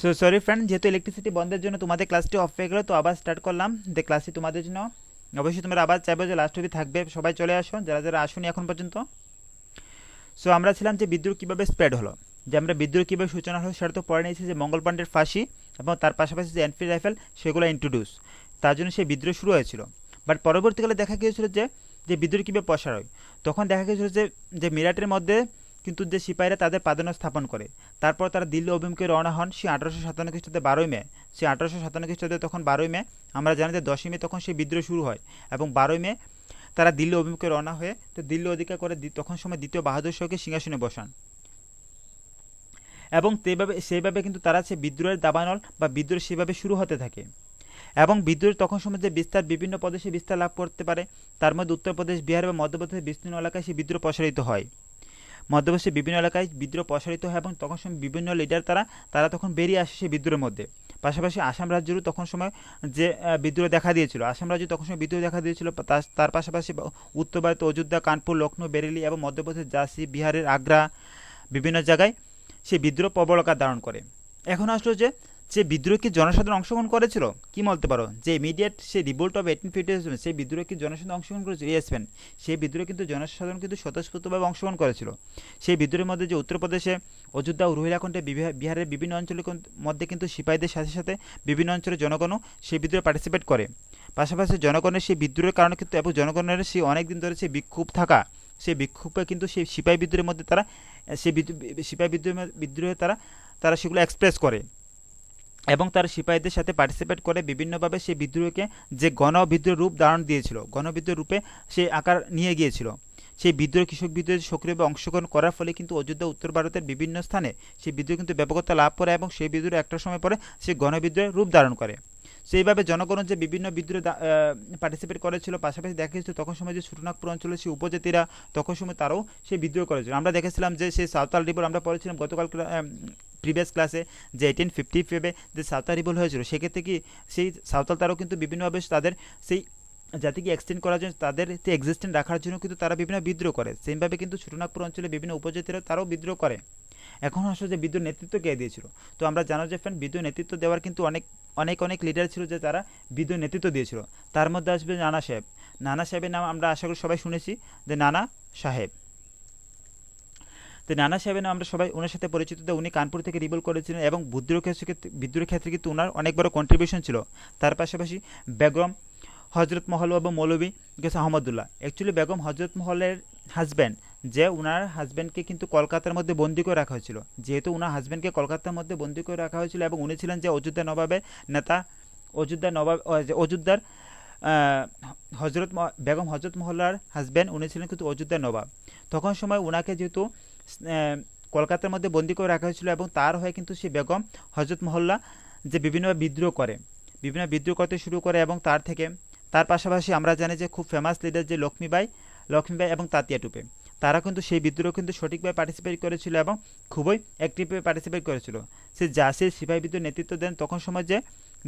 So sorry friend, যেহেতু electricity বন্ধের জন্য তোমাদের ক্লাসটি অফ হয়ে গেলো, তো আবার স্টার্ট করলাম যে ক্লাসটি তোমাদের জন্য। অবশ্যই তোমরা আবার চাইবো যে লাস্ট অবধি থাকবে, সবাই চলে আসো যারা যারা আসুনি এখন পর্যন্ত। সো আমরা ছিলাম যে বিদ্রোহ কীভাবে স্প্রেড হলো, যে আমরা বিদ্রোহ কীভাবে সূচনা হলো সেটা তো পড়ে নিয়েছি, যে মঙ্গল পাণ্ডের ফাঁসি এবং তার পাশাপাশি যে এনফিল্ড রাইফেল সেগুলো ইন্ট্রোডিউস, তার জন্য সেই বিদ্রোহ শুরু হয়েছিল। বাট পরবর্তীকালে দেখা গিয়েছিল যে যে বিদ্রোহ কীভাবে প্রসার হয়, তখন দেখা গিয়েছিল যে যে মিরাটের মধ্যে কিন্তু যে সিপাহীরা তাদের প্রাধান্য স্থাপন করে, তারপর তারা দিল্লি অভিমুখে রওনা হন সেই 1857 খ্রিস্টাব্দে 12ই মে। সেই 1857 খ্রিস্টাব্দে তখন 12ই মে, আমরা জানি যে 10ই মে তখন সেই বিদ্রোহ শুরু হয়, এবং 12ই মে তারা দিল্লি অভিমুখে রওনা হয়ে তো দিল্লি অধিকার করে তখন সময় দ্বিতীয় বাহাদুর শাহকে সিংহাসনে বসান। এবং সেইভাবে কিন্তু তারা সে বিদ্রোহের দাবানল বা বিদ্রোহ সেভাবে শুরু হতে থাকে। এবং বিদ্রোহের তখন সময় যে বিস্তার বিভিন্ন প্রদেশে বিস্তার লাভ করতে পারে, তার মধ্যে উত্তরপ্রদেশ, বিহার এবং মধ্যপ্রদেশের বিস্তীর্ণ এলাকায় সেই বিদ্রোহ প্রসারিত হয়। মধ্যপ্রদেশের বিভিন্ন এলাকায় বিদ্রোহ প্রসারিত হয় এবং তখন সময় বিভিন্ন লিডার তারা তারা তখন বেরিয়ে আসে সেই বিদ্রোহের মধ্যে। পাশাপাশি আসাম রাজ্যেরও তখন সময় যে বিদ্রোহ দেখা দিয়েছিল, আসাম রাজ্য তখন সময় বিদ্রোহ দেখা দিয়েছিল। তার পাশাপাশি উত্তর ভারতে অযোধ্যা, কানপুর, লখনৌ, বেরেলি এবং মধ্যপ্রদেশের ঝাঁসি, বিহারের আগ্রা, বিভিন্ন জায়গায় সেই বিদ্রোহ প্রবল আকার ধারণ করে। এখন আসলো যে যে বিদ্রোহে কি জনসাধারণ অংশগ্রহণ করেছিল, কি বলতে পারো যে ইমিডিয়েট সেই রিভোল্ট অফ 1857 সেই বিদ্রোহে কি জনসাধারণ অংশগ্রহণ করেছিল? ইয়েস ফ্রেন্ড, সেই বিদ্রোহে কিন্তু জনসাধারণ কিন্তু স্বতঃস্ফূর্তভাবে অংশগ্রহণ করেছিল। সেই বিদ্রোহের মধ্যে যে উত্তরপ্রদেশে অযোধ্যা ও রোহিলাখণ্ডে, বিহারের বিভিন্ন অঞ্চলের মধ্যে কিন্তু সিপাহীদের সাথে সাথে বিভিন্ন অঞ্চলের জনগণও সেই বিদ্রোহে পার্টিসিপেট করে। পাশাপাশি জনগণের সেই বিদ্রোহের কারণে কিন্তু এবং জনগণের সেই অনেক দিন ধরে সেই বিক্ষোভ থাকা, সেই বিক্ষোভে কিন্তু সেই সিপাহী বিদ্রোহের মধ্যে তারা সেই সিপাহী বিদ্রোহে তারা তারা সেগুলো এক্সপ্রেস করে, এবং তারা সিপাহীদের সাথে পার্টিসিপেট করে বিভিন্নভাবে সেই বিদ্রোহকে যে গণবিদ্রোহ রূপ ধারণ দিয়েছিল, গণবিদ্রোহ রূপে সেই আকার নিয়ে গিয়েছিল। সেই বিদ্রোহ কৃষক বিদ্রোহে সক্রিয়ভাবে অংশগ্রহণ করার ফলে কিন্তু অযোধ্যা উত্তর ভারতের বিভিন্ন স্থানে সেই বিদ্রোহ কিন্তু ব্যাপকতা লাভ করে, এবং সেই বিদ্রোহ একটা সময় পরে সেই গণবিদ্রোহের রূপ ধারণ করে। সেইভাবে জনগণ যে বিভিন্ন বিদ্রোহে পার্টিসিপেট করেছিল। পাশাপাশি দেখা গেছিল তখন সময় যে ছোটনাগপুর অঞ্চলের সেই উপজাতিরা তখন সময় তারাও সেই বিদ্রোহ করেছিল। আমরা দেখেছিলাম যে সেই সাঁওতাল রিভোল্ট আমরা পড়েছিলাম গতকাল প্রিভিয়াস ক্লাসে, যে 1855 যে সাঁওতাল রিভোল্ট হয়েছিল, সেক্ষেত্রে কি সেই সাঁওতাল তারাও কিন্তু বিভিন্নভাবে তাদের সেই জাতিকে এক্সটেন্ড করার জন্য, তাদের এক্সিস্টেন্ট রাখার জন্য কিন্তু তারা বিভিন্ন বিদ্রোহ করে। সেইভাবে কিন্তু ছোটনাগপুর অঞ্চলে বিভিন্ন উপজাতিরা তারাও বিদ্রোহ করে। এখন আসলে যে বিদ্রোহ নেতৃত্ব কে দিয়েছিল, তো আমরা জানো যে ফ্রেন্ড বিদ্রোহ নেতৃত্ব দেওয়ার কিন্তু অনেক অনেক অনেক লিডার ছিল যে তারা বিদ্রোহ নেতৃত্ব দিয়েছিল। তার মধ্যে আসবে নানা সাহেব। নানা সাহেবের নাম আমরা আশা করি সবাই শুনেছি, যে নানা সাহেব। তো নানা সাহেবের নাম আমরা সবাই ওনার সাথে পরিচিত। উনি কানপুর থেকে রিভোল্ট করেছিলেন, এবং বিদ্রোহের ক্ষেত্রে কিন্তু ওনার অনেক বড় কন্ট্রিবিউশন ছিল। তার পাশাপাশি বেগম হজরত মহল এবং মৌলভী আহমদুল্লাহ, অ্যাকচুয়ালি বেগম হজরত মহলের হাজব্যান্ড, যে ওনার হাজব্যান্ডকে কিন্তু কলকাতার মধ্যে বন্দি করে রাখা হয়েছিল। যেহেতু ওনার হাজব্যান্ডকে কলকাতার মধ্যে বন্দি করে রাখা হয়েছিল, এবং উনি ছিলেন যে অযোধ্যা নবাবের নেতা, অযোধ্যার হজরত বেগম হজরত মহল্লার হাজব্যান্ড, উনি ছিলেন কিন্তু অযোধ্যার নবাব। তখন সময় ওনাকে যেহেতু কলকাতার মধ্যে বন্দি করে রাখা হয়েছিল, এবং তার হয়ে কিন্তু সেই বেগম হজরত মহল্লা যে বিভিন্নভাবে বিদ্রোহ করতে শুরু করে, এবং তার পাশাপাশি আমরা জানি যে খুব ফেমাস লিডার যে লক্ষ্মীবাই এবং তাতিয়া টুপে, তারা কিন্তু সেই বিদ্রোহ কিন্তু সঠিকভাবে পার্টিসিপেট করেছিল এবং খুবই অ্যাক্টিভভাবে পার্টিসিপেট করেছিল। সে ঝাঁসির সিপাহী বিদ্রোহ নেতৃত্ব দেন তখন সময়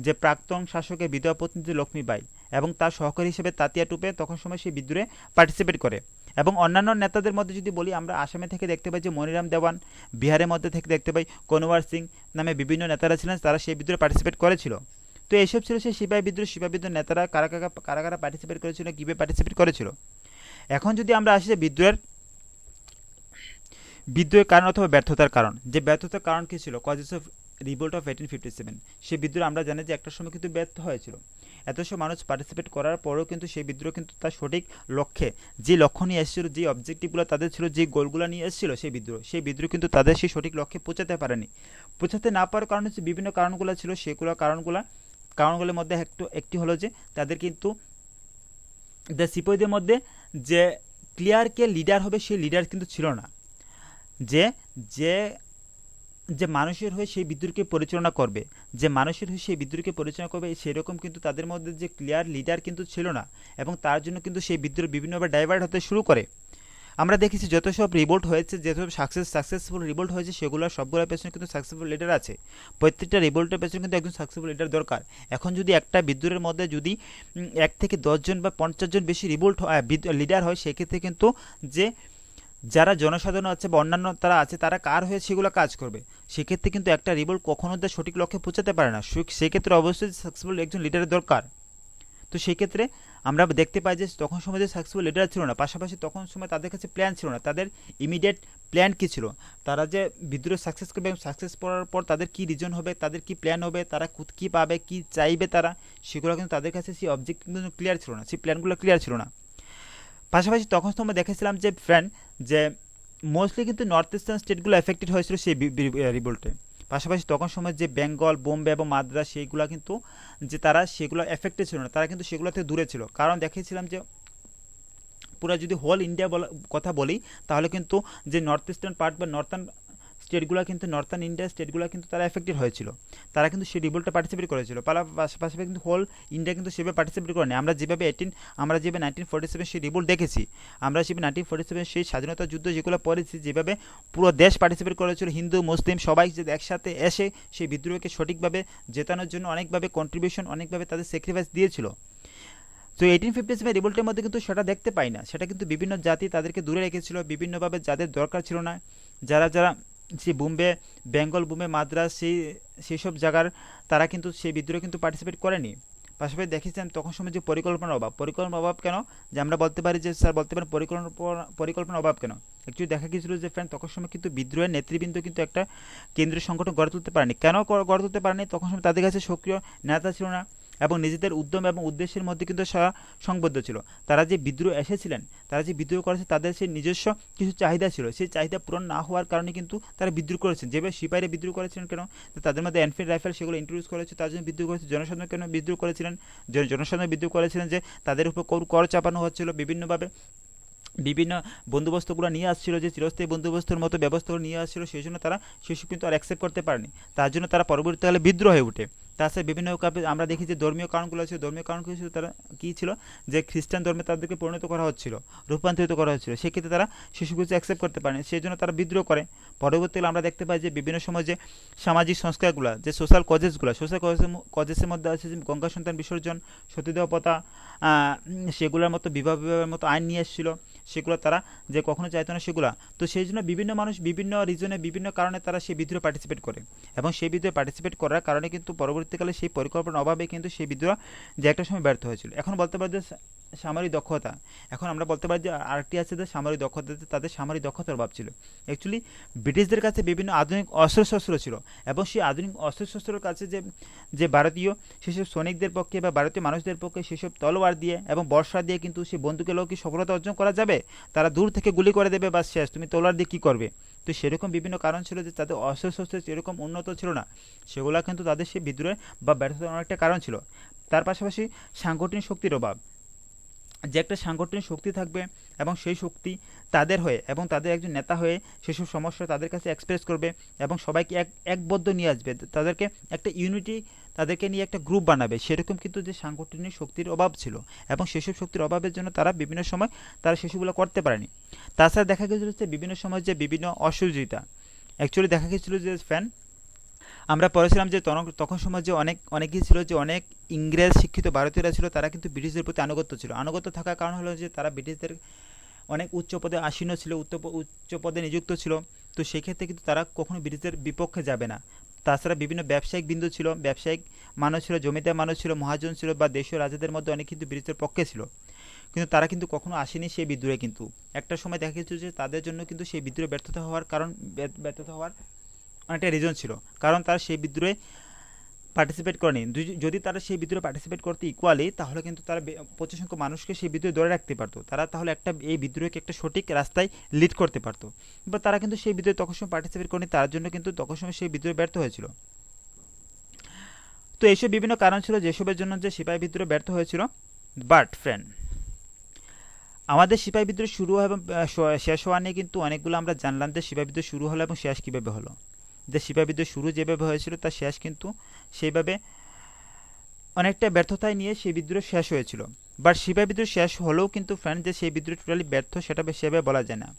যে প্রাক্তন শাসকের বিধবা পত্নী যে লক্ষ্মীবাই, এবং তার সহকারী হিসেবে তাতিয়া টুপে তখন সময় সেই বিদ্রোহে পার্টিসিপেট করে। এবং অন্যান্য নেতাদের মধ্যে যদি বলি, আমরা আসামে থেকে দেখতে পাই যে মনিরাম দেওয়ান, বিহারের মধ্যে থেকে দেখতে পাই কনওয়ার সিং নামে বিভিন্ন নেতারা ছিলেন, তারা সেই বিদ্রোহে পার্টিসিপেট করেছিল। তো এইসব ছিল সেই সিপাহী বিদ্রোহ নেতারা কারা কারা পার্টিসিপেট করেছিল, কীভাবে পার্টিসিপেট করেছিল। এখন যদি আমরা আসি যে বিদ্রোহের কারণ অথবা ব্যর্থতার কারণ, যে ব্যর্থতার কারণ কী ছিল, কজেস অফ রিভোল্ট অফ 1857, সেই বিদ্রোহ আমরা জানি যে একটা সময় কিন্তু ব্যর্থ হয়েছিল। এতসব মানুষ পার্টিসিপেট করার পরেও কিন্তু সেই বিদ্রোহ কিন্তু তার সঠিক লক্ষ্যে, যে লক্ষ্য নিয়ে এসেছিল, যে অবজেক্টিভগুলো তাদের ছিল, যে গোলগুলো নিয়ে এসেছিল সেই বিদ্রোহ কিন্তু তাদের সেই সঠিক লক্ষ্যে পৌঁছাতে না পারার কারণ হচ্ছে বিভিন্ন কারণগুলো ছিল। সেগুলো কারণগুলোর মধ্যে একটি হলো যে তাদের কিন্তু সিপাহীদের মধ্যে যে ক্লিয়ার কে লিডার হবে সেই লিডার কিন্তু ছিল না। যে যে যে মানুষের হয়ে সেই বিদ্রোহকে পরিচালনা করবে, সেরকম কিন্তু তাদের মধ্যে যে ক্লিয়ার লিডার কিন্তু ছিল না, এবং তার জন্য কিন্তু সেই বিদ্রোহ বিভিন্নভাবে ডাইভার্ট হতে শুরু করে। আমরা দেখেছি যত সব রিভোল্ট হয়েছে, যেসব সাকসেসফুল রিভোল্ট হয়েছে, সেগুলো সবগুলোর পেছনে কিন্তু সাকসেসফুল লিডার আছে। প্রত্যেকটা রিভোল্টের পেছনে কিন্তু একজন সাকসেসফুল লিডার দরকার। এখন যদি একটা বিদ্রোহের মধ্যে যদি 1 থেকে 10 জন বা 50 জন বেশি লিডার হয়, সেক্ষেত্রে কিন্তু যে যারা জনসাধারণ আছে বা অন্যান্য তারা আছে তারা কার হয়ে সেগুলো কাজ করবে। সেক্ষেত্রে কিন্তু একটা রিভোল্ট কখনো তার সঠিক লক্ষ্যে পৌঁছাতে পারে না। সেক্ষেত্রে অবশ্যই সাকসেসফুল একজন লিডারের দরকার। তো সেই ক্ষেত্রে আমরা দেখতে পাই যে তখন সময় যে সাকসেসফুল লিডার ছিল না, পাশাপাশি তখন সময় তাদের কাছে প্ল্যান ছিল না। তাদের ইমিডিয়েট প্ল্যান কী ছিল, তারা যে বিদ্রোহ সাকসেস করবে এবং সাকসেস করার পর তাদের কী রিজন হবে, তাদের কী প্ল্যান হবে, তারা কী পাবে, কী চাইবে তারা, সেগুলো কিন্তু তাদের কাছে সেই অবজেক্ট কিন্তু ক্লিয়ার ছিল না, সেই প্ল্যানগুলো ক্লিয়ার ছিল না। পাশাপাশি তখন সময় দেখেছিলাম যে ফ্রেন্ড যে মোস্টলি কিন্তু নর্থ ইস্টার্ন স্টেটগুলো এফেক্টেড হয়েছিল সেই রিভোল্টে। পাশাপাশি তখন সময় যে বেঙ্গল, বোম্বে এবং মাদ্রাস সেইগুলো কিন্তু যে তারা সেগুলো এফেক্টেড ছিল না, তারা কিন্তু সেগুলো থেকে দূরে ছিল। কারণ দেখেছিলাম যে পুরো যদি হোল ইন্ডিয়া কথা বলি তাহলে কিন্তু যে নর্থ ইস্টার্ন পার্ট বা নর্থার্ন স্টেটগুলো কিন্তু নর্থার্ন ইন্ডিয়া স্টেটগুলো কিন্তু তারা এফেক্টেড হয়েছিল, তারা কিন্তু সেই রিভোল্টে পার্টিসিপেট করেছিল। পাশাপাশি কিন্তু হোল ইন্ডিয়া কিন্তু সেভাবে পার্টিসিপেট করেনি। আমরা যেভাবে 1947 সেই রিভোল্ট দেখেছি, আমরা সেভাবে 1947 সেই স্বাধীনতা যুদ্ধ যেগুলো পড়েছি, যেভাবে পুরো দেশ পার্টিসিপেট করেছিল, হিন্দু মুসলিম সবাই যে একসাথে এসে সেই বিদ্রোহকে সঠিকভাবে জেতানোর জন্য অনেকভাবে কন্ট্রিবিউশন, অনেকভাবে তাদের স্যাক্রিফাইস দিয়েছিল। তো 1857 রিভোল্টের মধ্যে কিন্তু সেটা দেখতে পাই না। সেটা কিন্তু বিভিন্ন জাতি তাদেরকে দূরে রেখেছিল বিভিন্নভাবে, যাদের দরকার ছিল না, যারা যারা সেই বোম্বে, বেঙ্গল, বোম্বে, মাদ্রাস সেই সব জায়গার তারা কিন্তু সেই বিদ্রোহে কিন্তু পার্টিসিপেট করেনি। পাশাপাশি দেখেছেন তখন সময় যে পরিকল্পনার অভাব কেন, যে আমরা বলতে পারি যে স্যার বলতে পারেন পরিকল্পনার অভাব কেন। অ্যাকচুয়ালি দেখা গিয়েছিল যে ফ্রেন্ড তখন সময় কিন্তু বিদ্রোহের নেতৃবৃন্দ কিন্তু একটা কেন্দ্রীয় সংগঠন গড়ে তুলতে পারেনি। কেন গড়ে তুলতে পারেনি? তখন সময় তাদের কাছে সক্রিয় নেতা ছিল না এবং নিজেদের উদ্যম এবং উদ্দেশ্যের মধ্যে কিন্তু সংবদ্ধ ছিল। তারা যে বিদ্রোহ এসেছিলেন, তারা যে বিদ্রোহ করেছে, তাদের সেই নিজস্ব কিছু চাহিদা ছিল, সেই চাহিদা পূরণ না হওয়ার কারণে কিন্তু তারা বিদ্রোহ করেছেন। যেভাবে সিপাহীরা বিদ্রোহ করেছিলেন কেন, তাদের মধ্যে এনফিল্ড রাইফেল সেগুলো ইন্ট্রোডিউস করেছে, তার জন্য বিদ্রোহ করেছে। জনসাধারণ কেন বিদ্রোহ করেছিলেন? জনসাধারণ বিদ্রোহ করেছিলেন যে তাদের উপর কর চাপানো হচ্ছিল বিভিন্নভাবে, বিভিন্ন বন্দোবস্তগুলো নিয়ে আসছিল, যে চিরস্থায়ী বন্দোবস্তের মতো ব্যবস্থাগুলো নিয়ে আসছিল, সেই জন্য তারা সেসব কিন্তু আর অ্যাকসেপ্ট করতে পারেনি। তার জন্য তারা পরবর্তীকালে বিদ্রোহ হয়ে ওঠে। তাছাড়া বিভিন্ন আমরা দেখি যে ধর্মীয় কারণগুলো ছিল, ধর্মীয় কারণগুলো ছিল তারা কী ছিল, যে খ্রিস্টান ধর্মে তাদেরকে পরিণত করা হচ্ছিল, রূপান্তরিত করা হচ্ছিল, সেক্ষেত্রে তারা সেসব কিছু অ্যাকসেপ্ট করতে পারেনি, সেই জন্য তারা বিদ্রোহ করে। পরবর্তীকালে আমরা দেখতে পাই যে বিভিন্ন সময় যে সামাজিক সংস্কারগুলো, যে সোশ্যাল কজেসের মধ্যে আছে যে গঙ্গা সন্তান বিসর্জন, সতীদাহ প্রথা, সেগুলোর মতো বিবাহের মতো আইন নিয়ে এসেছিলো, সেগুলো তারা যে কখনো চাইতো না সেগুলো। তো সেই জন্য বিভিন্ন মানুষ বিভিন্ন রিজনে বিভিন্ন কারণে তারা সেই বিদ্রোহে পার্টিসিপেট করে, এবং সেই বিদ্রোহে পার্টিসিপেট করার কারণে কিন্তু পরবর্তীকালে সেই পরিকল্পনার অভাবে কিন্তু সেই বিদ্রোহ যে একটা সময় ব্যর্থ হয়েছিল। এখন বলতে পারি যে সামরিক দক্ষতা, এখন আমরা বলতে পারি যে আরেকটি আছে যে সামরিক দক্ষতা, তাদের সামরিক দক্ষতার অভাব ছিল। অ্যাকচুয়ালি ব্রিটিশদের কাছে বিভিন্ন আধুনিক অস্ত্রশস্ত্র ছিল, এবং সেই আধুনিক অস্ত্রশস্ত্রের কাছে যে যে ভারতীয় সেসব সৈনিকদের পক্ষে বা ভারতীয় মানুষদের পক্ষে সেসব তলোয়ার দিয়ে এবং বর্ষা দিয়ে কিন্তু সেই বন্দুকেও কি সফলতা অর্জন করা যাবে? তারা দূর থেকে গুলি করে দেবে, বা শেষ, তুমি তলোয়ার দিয়ে কী করবে? তো সেরকম বিভিন্ন কারণ ছিল যে তাদের অস্ত্রশস্ত্র সেরকম উন্নত ছিল না, সেগুলো কিন্তু তাদের সেই বিদ্রোহে বা ব্যর্থতার অনেকটা কারণ ছিল। তার পাশাপাশি সাংগঠনিক শক্তির অভাব, যে একটা সাংগঠনিক শক্তি থাকবে এবং সেই শক্তি তাদের হয়ে এবং তাদের একজন নেতা হয়ে সেসব সমস্যা তাদের কাছে এক্সপ্রেস করবে এবং সবাইকে একবদ্ধ নিয়ে আসবে, তাদেরকে একটা ইউনিটি, তাদেরকে নিয়ে একটা গ্রুপ বানাবে, সেরকম কিন্তু যে সাংগঠনিক শক্তির অভাব ছিল, এবং সেসব শক্তির অভাবের জন্য তারা বিভিন্ন সময় তারা সেসবগুলো করতে পারেনি। তাছাড়া দেখা গেছিল যে বিভিন্ন সময় যে বিভিন্ন অসহযোগিতা, অ্যাকচুয়ালি দেখা গেছিলো যে ফ্যান আমরা পড়েছিলাম যে তখন সময় যে অনেকেই ছিল যে অনেক ইংরেজ শিক্ষিত ভারতীয়রা ছিল, তারা কিন্তু ব্রিটিশদের প্রতি আনুগত্য ছিল। আনুগত্য থাকার কারণ হলো যে তারা ব্রিটিশদের অনেক উচ্চ পদে আসীন ছিল, উচ্চ পদে নিযুক্ত ছিল। তো সেক্ষেত্রে কিন্তু তারা কখনো ব্রিটিশদের বিপক্ষে যাবে না। তাছাড়া বিভিন্ন ব্যবসায়িক বিন্দু ছিল, ব্যবসায়িক মানুষ ছিল, জমিদার মানুষ ছিল, মহাজন ছিল, বা দেশীয় রাজাদের মধ্যে অনেক কিন্তু ব্রিটিশদের পক্ষে ছিল, কিন্তু তারা কিন্তু কখনো আসেনি সেই বিদ্রোহে। কিন্তু একটা সময় দেখা গেছে যে তাদের জন্য কিন্তু সেই বিদ্রোহে ব্যর্থতা হওয়ার অনেকটা রিজন ছিল, কারণ তারা সেই বিদ্রোহে পার্টিসিপেট করেনি। যদি তারা সেই বিদ্রোহে পার্টিসিপেট করতে ইকুয়ালি, তাহলে কিন্তু তারা প্রচুর সংখ্যক মানুষকে সেই বিদ্রোহে ধরে রাখতে পারতো, তারা তাহলে এই বিদ্রোহকে একটা সঠিক রাস্তায় লিড করতে পারতো। বা তারা কিন্তু সেই বিদ্রোহে তখন সময় পার্টিসিপেট করেনি, তার জন্য কিন্তু তখন সময় সেই বিদ্রোহে ব্যর্থ হয়েছিল। তো এইসব বিভিন্ন কারণ ছিল যেসবের জন্য যে সিপাহী বিদ্রোহ ব্যর্থ হয়েছিল। বাট ফ্রেন্ড, আমাদের সিপাহী বিদ্রোহ শুরু হয় এবং শেষ হওয়া নিয়ে কিন্তু অনেকগুলো আমরা জানলাম যে সিপাহী বিদ্রোহ শুরু হলো এবং শেষ কীভাবে হলো। যে সিপাহী বিদ্রোহ শুরু যেভাবে হয়েছিল তার শেষ কিন্তু সেইভাবে অনেকটা ব্যর্থতায় নিয়ে সেই বিদ্রোহ শেষ হয়েছিল। বাট সিপাহী বিদ্রোহ শেষ হলেও কিন্তু ফ্রেন্ড যে সেই বিদ্রোহ টোটালি ব্যর্থ সেটা সেভাবে বলা যায় না।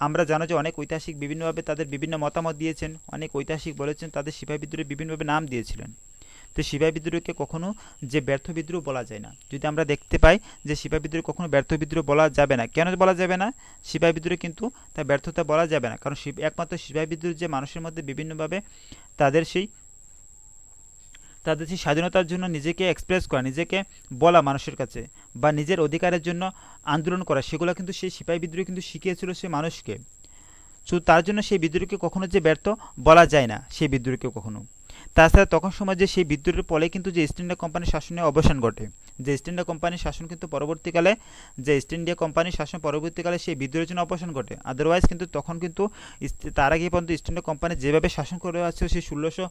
আমরা জানো যে অনেক ঐতিহাসিক বিভিন্নভাবে তাদের বিভিন্ন মতামত দিয়েছেন, অনেক ঐতিহাসিক বলেছেন তাদের সিপাহী বিদ্রোহের বিভিন্নভাবে নাম দিয়েছিলেন। তো সিপাহী বিদ্রোহকে কখনো যে ব্যর্থ বিদ্রোহ বলা যায় না। যদি আমরা দেখতে পাই যে সিপাহী বিদ্রোহ কখনো ব্যর্থ বিদ্রোহ বলা যাবে না, কেন বলা যাবে না? সিপাহী বিদ্রোহ কিন্তু তার ব্যর্থতা বলা যাবে না, কারণ একমাত্র সিপাহী বিদ্রোহ যে মানুষের মধ্যে বিভিন্নভাবে তাদের সেই স্বাধীনতার জন্য নিজেকে এক্সপ্রেস করা, নিজেকে বলা মানুষের কাছে, বা নিজের অধিকারের জন্য আন্দোলন করা, সেগুলো কিন্তু সেই সিপাহী বিদ্রোহ কিন্তু শিখিয়েছিল সেই মানুষকে। সো তার জন্য সেই বিদ্রোহকে কখনো যে ব্যর্থ বলা যায় না, সেই বিদ্রোহকে কখনো। তাছাড়া তখন সময় যে সেই বিদ্রোহের ফলে কিন্তু যে ইস্ট ইন্ডিয়া কোম্পানির শাসনের অবসান ঘটে, যে ইস্ট ইন্ডিয়া কোম্পানির শাসন কিন্তু পরবর্তীকালে, যে ইস্ট ইন্ডিয়া কোম্পানির শাসন পরবর্তীকালে সেই বিদ্রোহের জন্য অবসান ঘটে। আদারওয়াইজ কিন্তু তখন কিন্তু তার আগে পর্যন্ত ইস্ট ইন্ডিয়া কোম্পানি যেভাবে শাসন করে আসছিল সেই 1600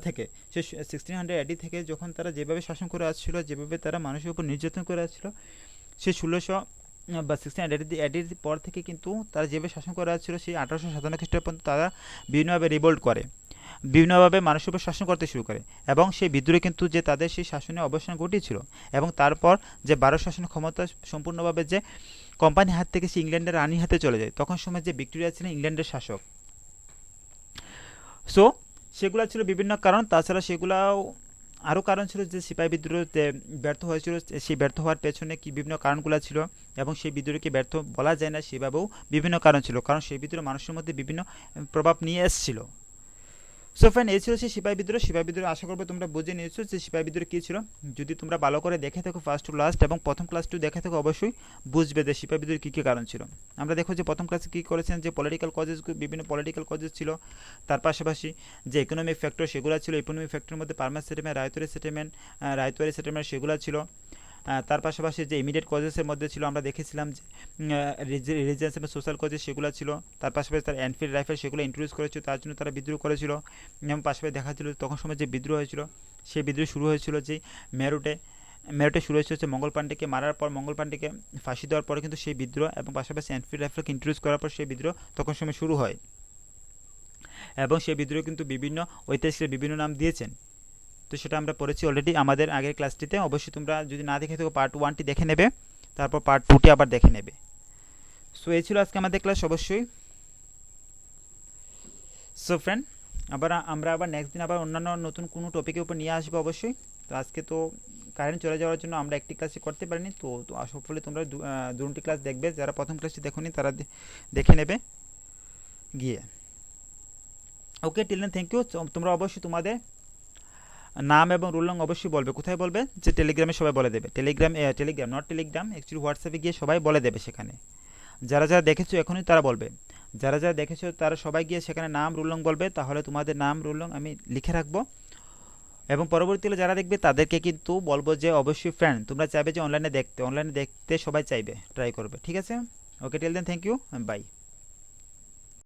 থেকে, সে 1680 থেকে যখন তারা যেভাবে শাসন করে আসছিল, যেভাবে তারা মানুষের উপর নির্যাতন করে আসছিল, সেই 1600 বা 1680 পর থেকে কিন্তু তারা যেভাবে শাসন করে আসছিল, সেই 1857 খ্রিস্টাব্দ পর্যন্ত তারা বিভিন্নভাবে রিভোল্ট করে, বিভিন্নভাবে মানুষের উপর শাসন করতে শুরু করে, এবং সেই বিদ্রোহে কিন্তু যে তাদের সেই শাসনের অবসান ঘটিয়েছিল। এবং তারপর যে ভারত শাসনের ক্ষমতা সম্পূর্ণভাবে যে কোম্পানির হাত থেকে সে ইংল্যান্ডের রানীর হাতে চলে যায়, তখন সময় যে ভিক্টোরিয়া ছিলেন ইংল্যান্ডের শাসক। সো সেগুলো ছিল বিভিন্ন কারণ। তাছাড়া সেগুলাও আরও কারণ ছিল যে সিপাহী বিদ্রোহ ব্যর্থ হয়েছিল, সেই ব্যর্থ হওয়ার পেছনে কি বিভিন্ন কারণগুলো ছিল, এবং সেই বিদ্রোহকে ব্যর্থ বলা যায় না সেভাবেও বিভিন্ন কারণ ছিল, কারণ সেই বিদ্রোহ মানুষের মধ্যে বিভিন্ন প্রভাব নিয়ে এসেছিল। সো ফ্রেন্ড, এই ছিল সেই সিপাহী বিদ্রোহ। সিপাহী বিদ্রোহ আশা করবো তোমরা বুঝে নিয়েছো যে সিপাহী বিদ্রোহ কী ছিল। যদি তোমরা ভালো করে দেখে থাকো ফার্স্ট টু লাস্ট এবং প্রথম ক্লাসটিও দেখে থাকো, অবশ্যই বুঝবে যে সিপাহী বিদ্রোহের কী কী কারণ ছিল। আমরা দেখো যে প্রথম ক্লাসে কী করেছেন, যে পলিটিক্যাল কজেস, বিভিন্ন পলিটিক্যাল কজেস ছিল, তার পাশাপাশি যে ইকোনমিক ফ্যাক্টর সেগুলো ছিল, ইকোনমিক ফ্যাক্টরের মধ্যে পারমানেন্ট সেটেলমেন্ট, রায়তওয়ারি সেটেলমেন্ট সেগুলো ছিল। তার পাশাপাশি যে ইমিডিয়েট কজেসের মধ্যে ছিল, আমরা দেখেছিলাম যে রিলিজিয়াস এবং সোশ্যাল কজেস সেগুলো ছিল। তার পাশাপাশি তার এনফিল্ড রাইফেল সেগুলো ইন্ট্রোডিউস করেছিল, তার জন্য তারা বিদ্রোহ করেছিল। এবং পাশাপাশি দেখা ছিল তখন সময় যে বিদ্রোহ হয়েছিল, সেই বিদ্রোহ শুরু হয়েছিল যে মেরুটে শুরু হয়েছিল হচ্ছে মঙ্গল পাণ্ডেকে মারার পর, মঙ্গল পাণ্ডেকে ফাঁসি দেওয়ার পরে কিন্তু সেই বিদ্রোহ, এবং পাশাপাশি এনফিল্ড রাইফেলকে ইন্ট্রোডিউস করার পর সেই বিদ্রোহ তখন সময় শুরু হয়। এবং সেই বিদ্রোহ কিন্তু বিভিন্ন ঐতিহাসিকরা বিভিন্ন নাম দিয়েছেন, তো সেটা আমরা পড়েছি অলরেডি আমাদের আগের ক্লাসটিতে। অবশ্যই তোমরা যদি না দেখে থাকো পার্ট 1টি দেখে নেবে, তারপর পার্ট 2টি আবার দেখে নেবে। সো এই ছিল আজকে আমাদের ক্লাস অবশ্যই। সো ফ্রেন্ড, আমরা আবার নেক্সট দিন আবার অন্যান্য নতুন কোনো টপিকের উপর নিয়ে আসবো অবশ্যই। তো আজকে তো কারেন্ট চলে যাওয়ার জন্য আমরা একটি ক্লাসই করতে পারিনি, তো সবফলে তোমরা দুটি ক্লাস দেখবে, যারা প্রথম ক্লাসটি দেখোনি তারা দেখে নেবে গিয়ে। ওকে, টিল দেন থ্যাংক ইউ। তোমরা অবশ্যই তোমাদের নাম এবং রোল নং অবশ্যই বলবে। কোথায় বলবে? যে টেলিগ্রামে সবাই বলে দেবে। টেলিগ্রাম নট টেলিগ্রাম, অ্যাকচুয়ালি হোয়াটসঅ্যাপে গিয়ে সবাই বলে দেবে সেখানে। যারা যারা দেখেছো এখনই তারা বলবে, যারা যারা দেখেছো তারা সবাই গিয়ে সেখানে নাম রোল নং বলবে, তাহলে তোমাদের নাম রোল নং আমি লিখে রাখবো। এবং পরবর্তীকালে যারা দেখবে তাদেরকে কিন্তু বলবো যে অবশ্যই ফ্রেন্ড তোমরা চাইবে যে অনলাইনে দেখতে সবাই চাইবে, ট্রাই করবে, ঠিক আছে? Okay, till then thank you, by.